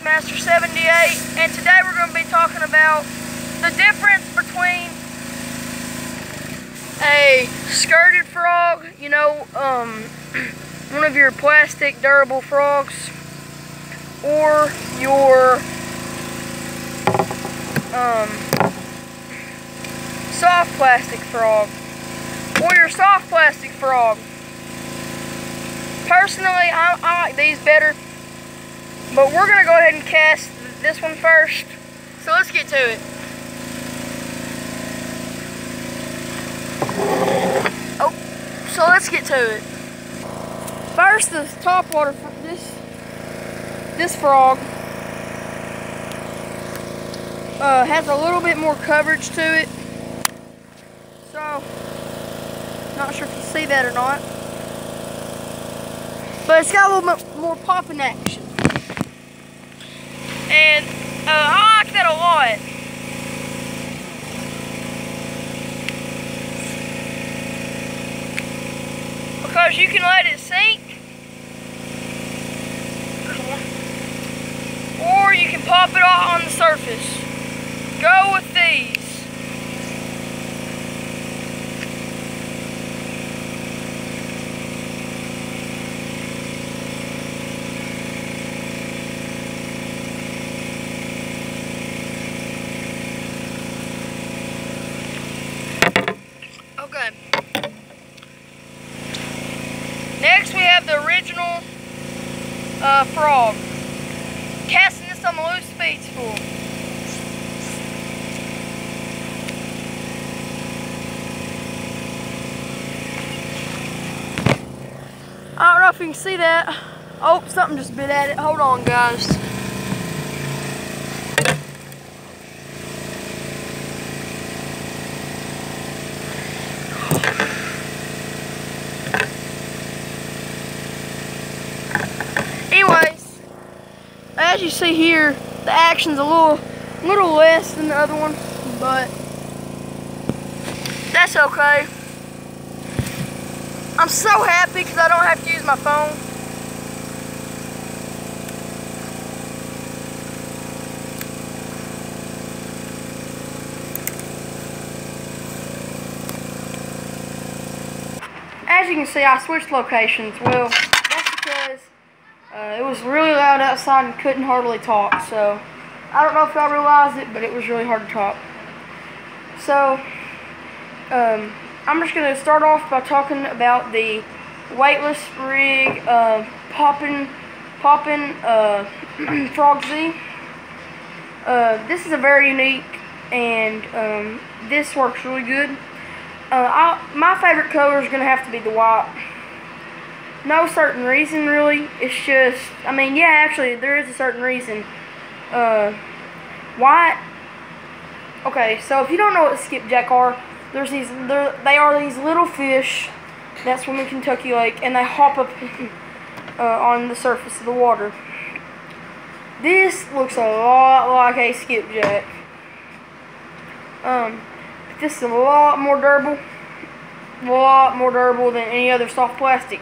Master 78, and today we're going to be talking about the difference between a skirted frog, you know, one of your plastic durable frogs, or your soft plastic frog, or your soft plastic frog. Personally, I like these better, but we're going to go ahead and cast this one first. So let's get to it. Oh, so let's get to it. First, the top water, this frog has a little bit more coverage to it. So, not sure if you see that or not. But it's got a little bit more popping action. And I like that a lot. Because you can let it sink, or you can pop it out on the surface. Go with these. Okay. Next we have the original frog. Casting this on the loose speed spool. I don't know if you can see that. Oh, something just bit at it. Hold on, guys. Anyways, as you see here, the action's a little less than the other one, but that's okay. I'm so happy because I don't have to use my phone. As you can see, I switched locations. Well, that's because it was really loud outside and couldn't hardly talk. So, I don't know if y'all realized it, but it was really hard to talk. So, I'm just going to start off by talking about the weightless rig poppin' frogz. This is a very unique, and this works really good. My favorite color is going to have to be the white. No certain reason, really. It's just, I mean, yeah, actually, there is a certain reason. White. Okay, so if you don't know what skipjack are, they are these little fish that swim in Kentucky Lake, and they hop up on the surface of the water. This looks a lot like a skipjack. This is a lot more durable than any other soft plastic.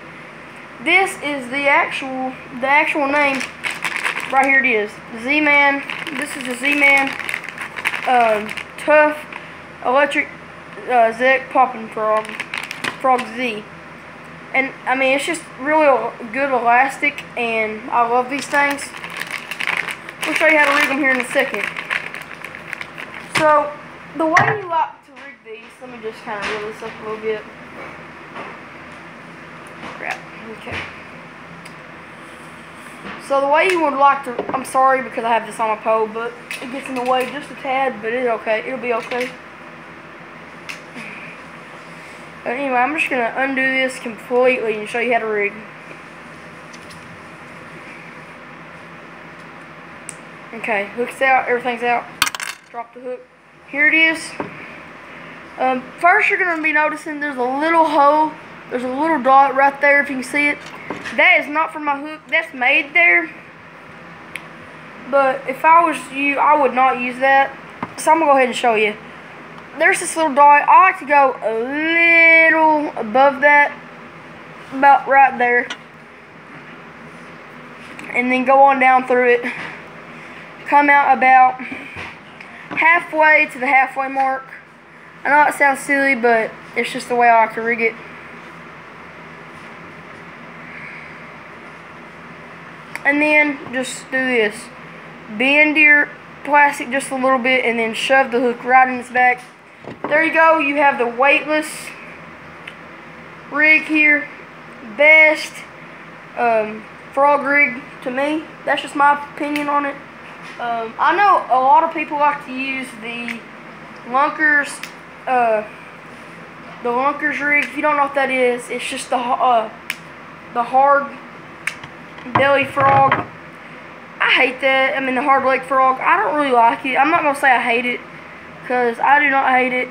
This is the actual name. Right here it is. The Z-Man. This is the Z-Man Tough Electric Zec Poppin' frogz. And I mean, it's just really a good elastic, and I love these things. We'll show you how to rig them here in a second. So, the way you like to rig these, let me just kind of reel this up a little bit. Crap. Okay. So the way you would like to, I'm sorry because I have this on my pole, but it gets in the way just a tad, but it's okay. It'll be okay. But anyway, I'm just going to undo this completely and show you how to rig. Okay, hook's out, everything's out. Drop the hook. Here it is. First you're going to be noticing there's a little hole. There's a little dot right there if you can see it. That is not for my hook. That's made there. But if I was you, I would not use that. So I'm going to go ahead and show you. There's this little dot. I like to go a little above that. About right there. And then go on down through it. come out about halfway to the halfway mark. I know it sounds silly, but it's just the way I like to rig it. And then just do this. Bend your plastic just a little bit and then shove the hook right in its back. There you go. You have the weightless rig here. Best frog rig to me. That's just my opinion on it. I know a lot of people like to use the Lunkers rig. If you don't know what that is, it's just the hard belly frog. I hate that. I mean, the hard leg frog. I don't really like it. I'm not gonna say I hate it, because I do not hate it.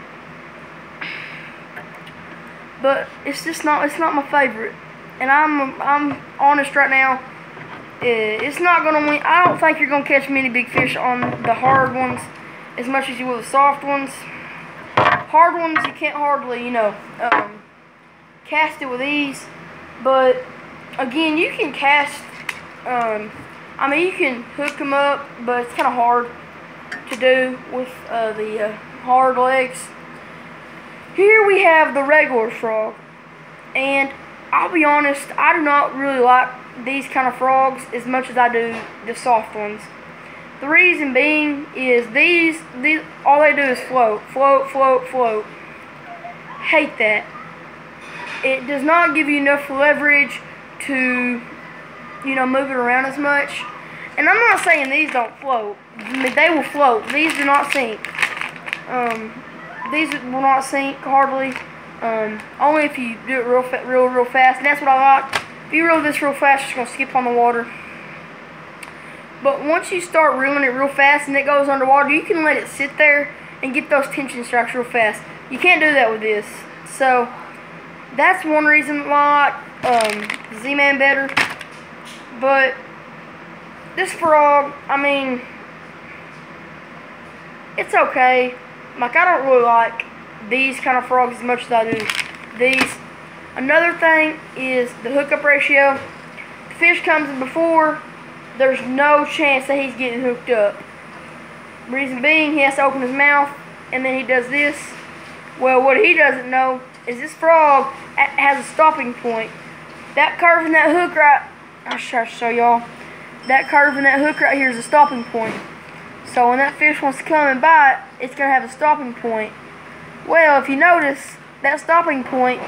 But it's just not. It's not my favorite. And I'm honest right now. It's not gonna win. I don't think you're gonna catch many big fish on the hard ones as much as you will the soft ones. Hard ones you can't hardly, cast it with ease. But again, you can cast. I mean, you can hook them up, but it's kind of hard to do with the hard legs. Here we have the regular frog, and I'll be honest, I do not really like these kind of frogs as much as I do the soft ones. The reason being is these all they do is float, float, float, float. Hate that. It does not give you enough leverage to, move it around as much. And I'm not saying these don't float. I mean, they will float. These do not sink. These will not sink hardly. Only if you do it real fast. And that's what I like. If you reel this real fast, it's going to skip on the water. But once you start reeling it real fast and it goes underwater, you can let it sit there and get those tension strikes real fast. You can't do that with this. So that's one reason why I like Z-Man better. But this frog, I mean, it's okay. Like, I don't really like these kind of frogs as much as I do these. Another thing is the hookup ratio. The fish comes in before, there's no chance that he's getting hooked up. Reason being, he has to open his mouth, and then he does this. Well, what he doesn't know is this frog has a stopping point. That curve in that hook I'll try to show y'all. That curve in that hook right here is a stopping point. So when that fish wants to come and bite, it's going to have a stopping point. Well, if you notice, that stopping point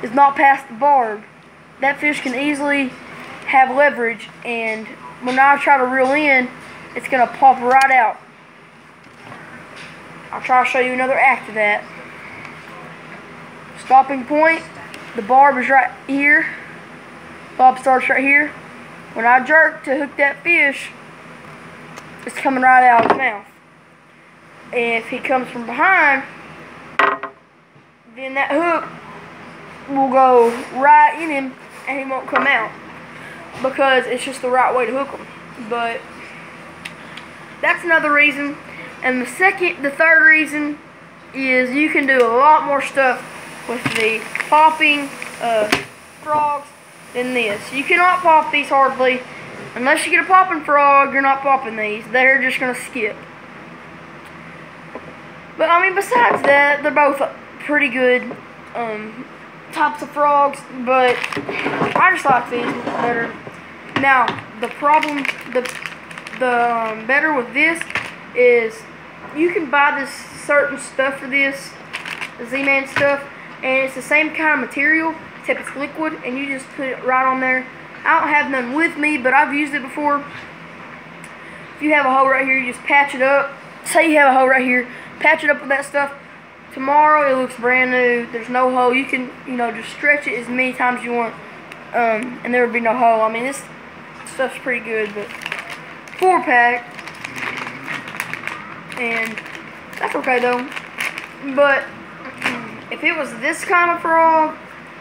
is not past the barb. That fish can easily have leverage, and when I try to reel in, it's going to pop right out. I'll try to show you another act of that. Stopping point, the barb is right here. Bob starts right here. When I jerk to hook that fish, it's coming right out of his mouth. And if he comes from behind, then that hook will go right in him and he won't come out, because it's just the right way to hook him. But that's another reason. And the third reason is you can do a lot more stuff with the popping frogs than this. You cannot pop these hardly. Unless you get a popping frog, you're not popping these. They're just going to skip. But, I mean, besides that, they're both pretty good types of frogs. But I just like these better. Now, the problem, the better with this is you can buy this certain stuff for this, the Z-Man stuff, and it's the same kind of material, except it's liquid, and you just put it right on there. I don't have none with me, but I've used it before. If you have a hole right here, you just patch it up. Say you have a hole right here, patch it up with that stuff. Tomorrow, it looks brand new. There's no hole. You can, just stretch it as many times as you want, and there would be no hole. I mean, this stuff's pretty good, but 4-pack. And that's okay though. But if it was this kind of frog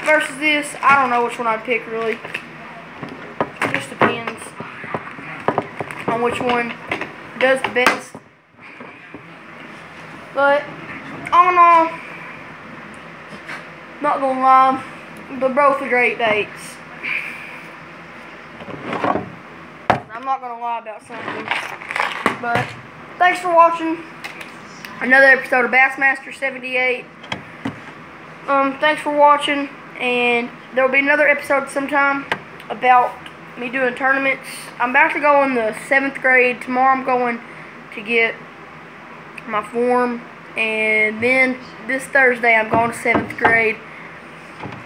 versus this, I don't know which one I'd pick really. It just depends on which one does the best. But all in all, not gonna lie, they're both great baits. I'm not gonna lie about something. But thanks for watching another episode of Bassmaster 78. Thanks for watching, and there will be another episode sometime about me doing tournaments. I'm about to go in the 7th grade. Tomorrow I'm going to get my form, and then this Thursday I'm going to 7th grade.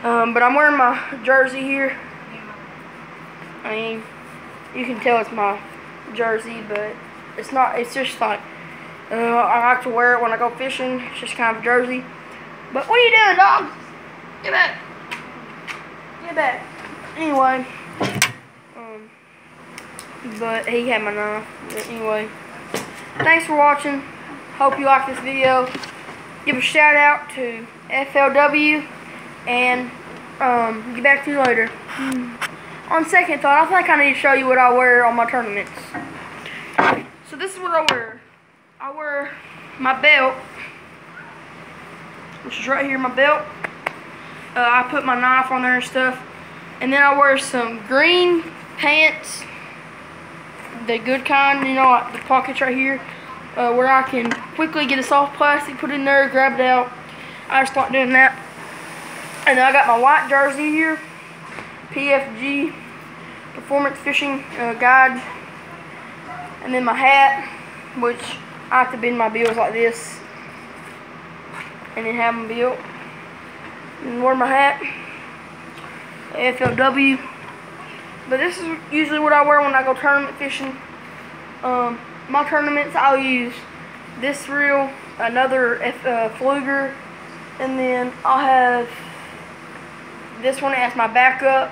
But I'm wearing my jersey here. I mean, you can tell it's my jersey, but it's not. It's just like I like to wear it when I go fishing. It's just kind of a jersey. But what are you doing, dog? Get back. Get back. Anyway, but he had my knife. But anyway, thanks for watching. Hope you like this video. Give a shout out to FLW, and get back to you later. On second thought, I think I need to show you what I wear on my tournaments. So this is what I wear. I wear my belt, which is right here, my belt. I put my knife on there and stuff. And then I wear some green pants, the good kind, you know, like the pockets right here, where I can quickly get a soft plastic, put it in there, grab it out. I just like doing that. And then I got my white jersey here, PFG, Performance Fishing Guide. And then my hat, which I like to bend my bills like this, and then have them built. And wear my hat, FLW. But this is usually what I wear when I go tournament fishing. My tournaments, I'll use this reel, another Fluger, and then I'll have this one as my backup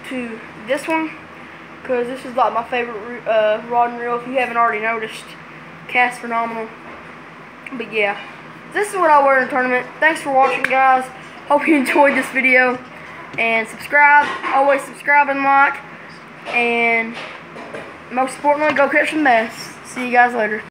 to this one, because this is like my favorite rod and reel, if you haven't already noticed. Cast phenomenal. But yeah, this is what I wear in a tournament. Thanks for watching, guys. Hope you enjoyed this video. And subscribe. Always subscribe and like. And most importantly, go catch some bass. See you guys later.